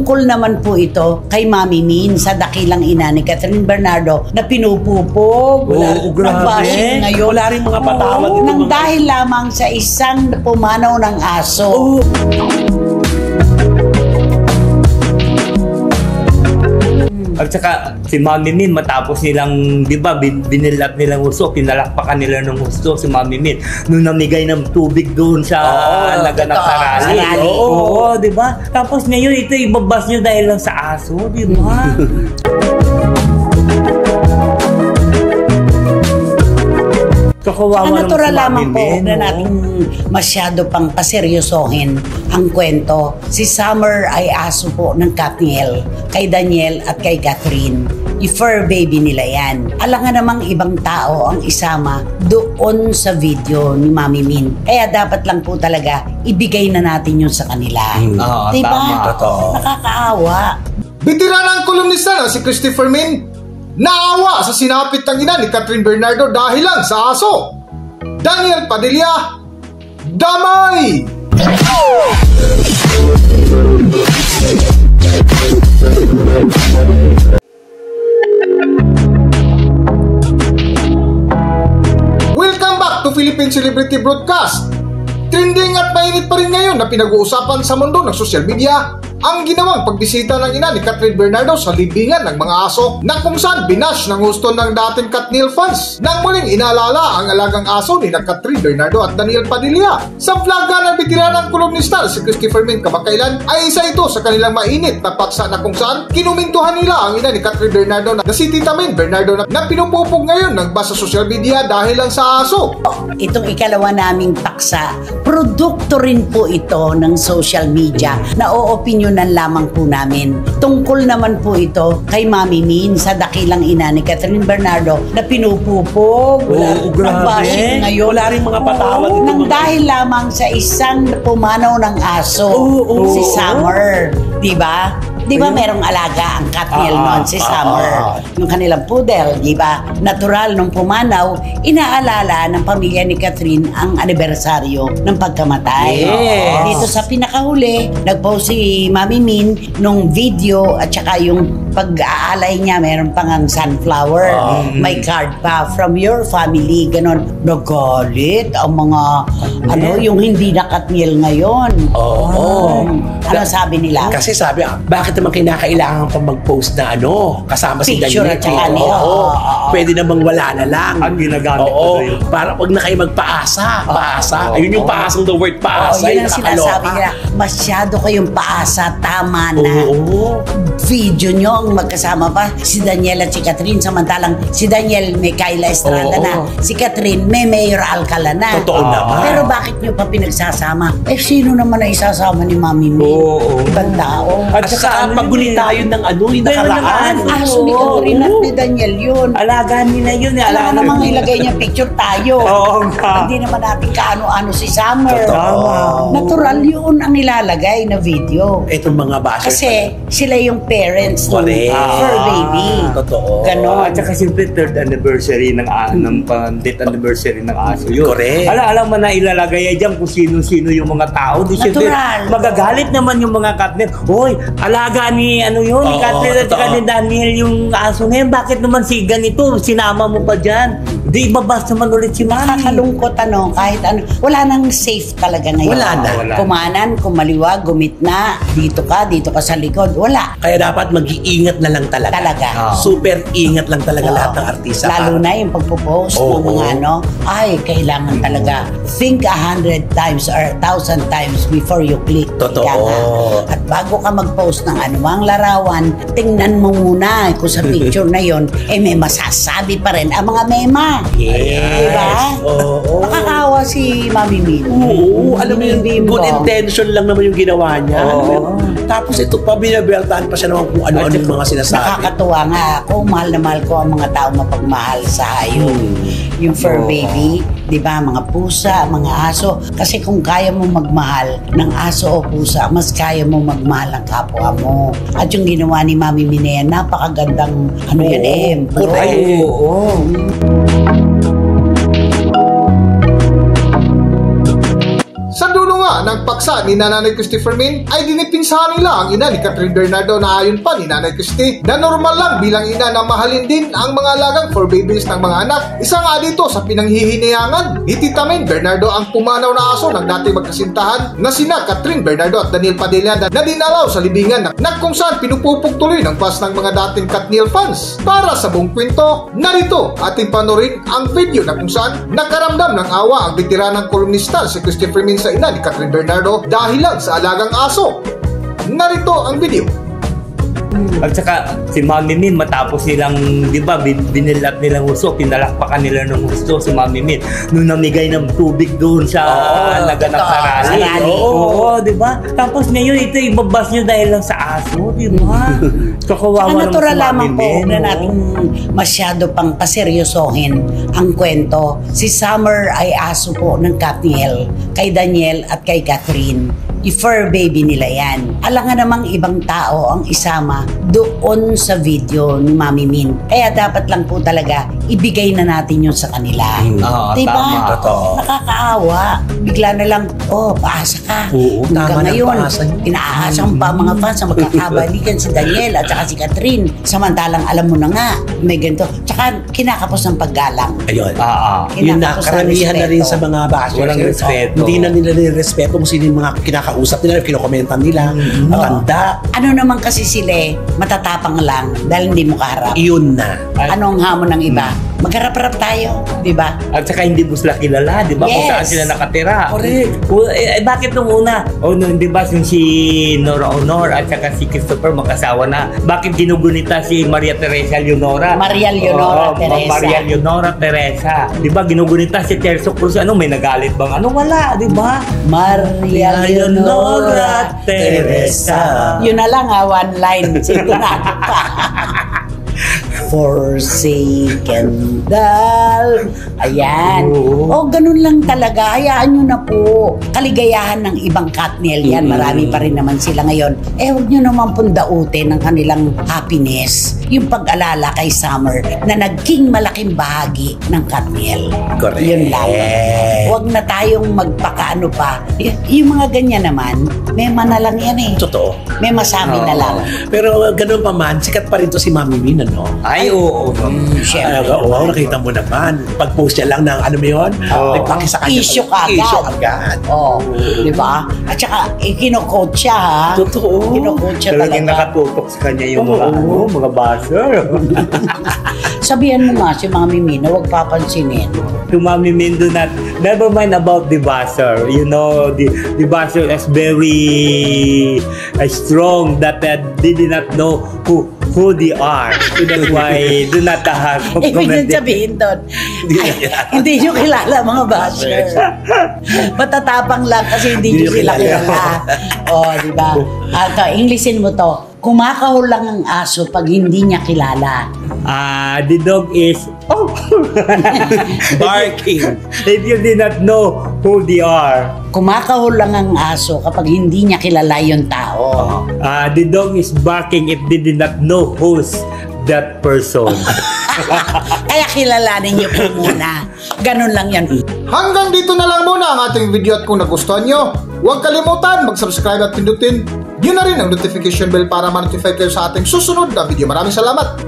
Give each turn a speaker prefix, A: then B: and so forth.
A: Tungkol naman po ito kay Mami Min sa dakilang ina ni Catherine Bernardo na pinupupog.
B: Grabe. Wala rin mga patawad.
A: Nang dahil lamang sa isang pumanaw ng aso.
B: At saka si Mami Min, matapos nilang, di ba, binilap nilang husto, pinalakpakan nila ng husto si Mami Min nung namigay ng tubig doon sa naganap sa rally. Oo, di ba? Tapos ngayon ito ibabas nyo dahil lang sa aso, di ba?
A: Ang natural lamang po na natin masyado pang paseryosohin ang kwento. Si Summer ay aso po ng Katniel, kay Daniel at kay Catherine. I-fur baby nila yan. Alangan namang ibang tao ang isama doon sa video ni Mami Min. Kaya dapat lang po talaga ibigay na natin yun sa kanila. Diba?
B: Tama.
A: Nakakaawa.
C: Bitiranang kolumnista na si Christopher Min naawa sa sinapit ng ina ni Catherine Bernardo dahil lang sa aso. Daniel Padilla, damay! Welcome back to Philippine Celebrity Broadcast. Trending at mainit pa rin ngayon na pinag-uusapan sa mundo ng social media ang ginawang pagbisita ng ina ni Catherine Bernardo sa libingan ng mga aso na kung saan binash ng gusto ng dating Katniel fans nang muling inaalala ang alagang aso ni Catherine Bernardo at Daniel Padilla. Sa vlog ng bitiranang kolumnista si Christopher Min kamakailan ay isa ito sa kanilang mainit na paksa na kung saan kinumintuhan nila ang ina ni Catherine Bernardo na si Tita Min Bernardo na pinupupog ngayon ng basa social media dahil lang sa aso.
A: Itong ikalawa naming paksa, produkto rin po ito ng social media na o-opinyonan lamang po namin. Tungkol naman po ito kay Mami Min sa dakilang ina ni Catherine Bernardo na pinupupog.
B: Grabe.
A: Ngayon.
B: Wala rin mga patawad.
A: Nang dahil lamang sa isang pumanaw ng aso, si Summer. Diba? Di ba merong alaga ang Katniel noon, si Summer? Yung kanilang poodle, di ba? Natural, nung pumanaw, inaalala ng pamilya ni Catherine ang anibersaryo ng pagkamatay. Dito sa pinakahuli, nag-post si Mami Min nung video at saka yung pag-aalay niya, meron pang ang sunflower. May card pa, from your family, ganon. Nagalit ang mga, yung hindi na Katniel ngayon. Ano sabi nila?
D: Kasi sabi, bakit naman kinakailangan pa mag-post na kasama si
A: picture
D: Daniel?
A: At saka niya.
D: Pwede namang wala na lang.
B: Ang ginagamit ko yun.
D: Para wag na kayo magpaasa. Paasa. Ayun yung paasang the word paasa.
A: Yun ang sinasabi nila. Masyado kayong paasa. Tama na. Video nyo ang magkasama pa si Daniel at si Catherine. Samantalang si Daniel may Kyla Estrada na. Si Catherine may Mayor Alcala na.
D: Totoo naman.
A: Pero bakit nyo pa pinagsasama? Sino naman na isasama ni Mami Min? Ibang tao.
D: At saka paguli tayo ng yung nakaraan.
A: Aso ni Catherine at ni Daniel yun.
B: Alagaan nila yun.
A: Alam namang ilagay niya picture tayo. Hindi naman natin kaano-ano si Summer. Natural yun ang nilalagay na video.
D: Itong mga bashers.
A: Kasi sila yung parents ng fur baby.
D: Totoo.
A: Ganon.
B: At saka siyempre third anniversary ng death anniversary ng aso yun.
D: Correct.
B: Alam mo na ilalagay dyan kung sino-sino yung mga tao. Di siyempre, magagalit naman yung mga Katniel. Hoy, alaga ni ni Katniel at ni Daniel yung aso na yun. Bakit naman si ganito? Sinama mo pa dyan. Di ibabas naman ulit si Mami.
A: Nakakalungkot kahit ano. Wala nang safe talaga ngayon.
D: Wala na.
A: Kumanan, kumaliwa, gumitna, dito ka sa likod. Wala.
D: Kaya dapat mag-iingat na lang talaga. Super ingat lang talaga lahat ng artista.
A: Lalo na yung pagpo-post ng mga kailangan talaga think 100 times or 1,000 times before you click.
D: Totoo.
A: At bago ka mag-post ng anumang larawan, tingnan mo muna kung sa picture na yon may masasabi pa rin ang mga mema.
D: Yes.
A: Diba? Nakakawa si Mami Min.
D: Alam mo yung good intention lang naman yung ginawa niya. Tapos ito pa, binabeltahan pa siya naman kung ano-ano yung mga sinasabi.
A: Nakakatuwa nga ako. Mahal na mahal ko ang mga tao mapagmahal sa hayop. Yung fur baby, di ba? Mga pusa, mga aso. Kasi kung kaya mo magmahal ng aso o pusa, mas kaya mo magmahal ng kapwa mo. At yung ginawa ni Mami Min na yan, napakagandang
C: Sa dulo nga nga ng paksa ni Nanay Christy Fermin ay dinipinsahan nila ang ina ni Catherine Bernardo na ayon pa ni Nanay Christy na normal lang bilang ina na mahalin din ang mga alagang fur babies ng mga anak. Isa nga dito sa pinanghihinayangan ni Tita Main Bernardo ang pumanaw na aso ng dating magkasintahan na sina Catherine Bernardo at Daniel Padilla na dinalaw sa libingan na kung saan pinupupog tuloy ng fans ng mga dating Katniel fans. Para sa buong kwento, narito ating panorin ang video na kung saan nakaramdam ng awa ang veteranang kolumnista si Christy Fermin sa ina ni Catherine Bernardo dahil lang sa alagang aso. Narito ang video.
B: At saka si Mami Min matapos nilang, di ba, binilat nilang uso, pinalakpakan nila ng gusto si Mami Min nung namigay ng tubig doon sa naganap na rally. Oo, di ba? Tapos ngayon ito ibabas nyo dahil lang sa aso, di ba? Kakawawa naman
A: natural
B: si Mami
A: lamang po
B: Min.
A: na natin masyado pang paseryosohin ang kwento. Si Summer ay aso po ng Katniel, kay Daniel at kay Catherine. I-fur baby nila yan. Alam nga namang ibang tao ang isama doon sa video ni Mami Min. Kaya dapat lang po talaga ibigay na natin yun sa kanila. Diba?
B: Tama.
D: Totoo.
A: Nakakaawa. Bigla na lang, paasa ka.
D: Oo, tama na ang paasa niyo.
A: Inaasang pa mga fans ang magkakabalikan si Daniel at saka si Catherine. Samantalang alam mo na nga, may ganito. Tsaka kinakapos ng paggalang.
D: Ayun. Yun na,
A: Kinakapos ng
D: karamihan na rin
A: respeto.
D: sa mga bashers.
B: Walang respeto.
D: Hindi na nila nirespeto kung sino yung mga kinakausap nila, kinokomentan nila. Matanda.
A: Ano naman kasi sila, matatapang lang dahil hindi mo kaharap.
D: Iyon na.
A: Anong hamon ng iba? Magharap-harap tayo, di ba?
B: At saka hindi mo sila kilala, di ba? Kung
A: Yes.
B: saan sila nakatira.
D: Correct.
B: Bakit nung una? Di ba yung si Nora Honor at saka si Christopher magkasawa na? Bakit ginugunita si Maria Teresa Leonora?
A: Maria Leonora Teresa.
B: Maria Leonora Teresa. Di ba ginugunita si Terzo Cruz? Ano, may nagalit bang? Ano, wala, di ba?
A: Maria Leonora Teresa. Yun na lang one line. Sintunado pa. Forsaken dal. Ayan. Ganun lang talaga. Hayaan nyo na po. Kaligayahan ng ibang Katniel yan. Marami pa rin naman sila ngayon. Huwag nyo naman pundautin ng kanilang happiness. Yung pag-alala kay Summer na naging malaking bahagi ng Katniel.
D: Correct.
A: Yun lang. Huwag na tayong magpakaano pa. Yung mga ganyan naman, mema na lang yan eh.
D: Totoo.
A: May masabi na lang.
D: Pero ganun pa man, sikat pa rin to si Mami Min, ano?
B: Ay, oo.
A: Siyempre.
D: Oo, nakita mo naman. Pag-post niya lang ng ano mo yun, nagpaki sa kanya.
A: Issue agad.
D: Issue agad.
A: Di ba? At saka, kinokot siya ha.
D: Totoo.
A: Kinokot siya
B: Talagang
A: talaga.
B: nakatutok sa kanya yung mga buzzer.
A: Sabihan mo nga si Mami Min na huwag papansinin.
B: To Mami Min, do not, never mind about the buzzer. You know, the buzzer is very strong that they did not know who they are. So that's why do not
A: Ibig
B: comment.
A: sabihin doon, hindi nyo kilala mga bashers. Matatapang lang kasi hindi nyo sila kilala. Di ba? Englishin mo to. Kumakahol lang ang aso pag hindi niya kilala.
B: The dog is
D: Barking.
B: if you did not know who they are.
A: Kumakahol lang ang aso kapag hindi niya kilala yung tao.
B: The dog is barking if they did not know who's that person.
A: Kaya kilalanin niyo po muna. Ganun lang yan.
C: Hanggang dito na lang muna ang ating video at kung nagustuhan nyo, huwag kalimutan mag-subscribe at pindutin yun na rin ang notification bell para ma-notify kayo sa ating susunod na video. Maraming salamat!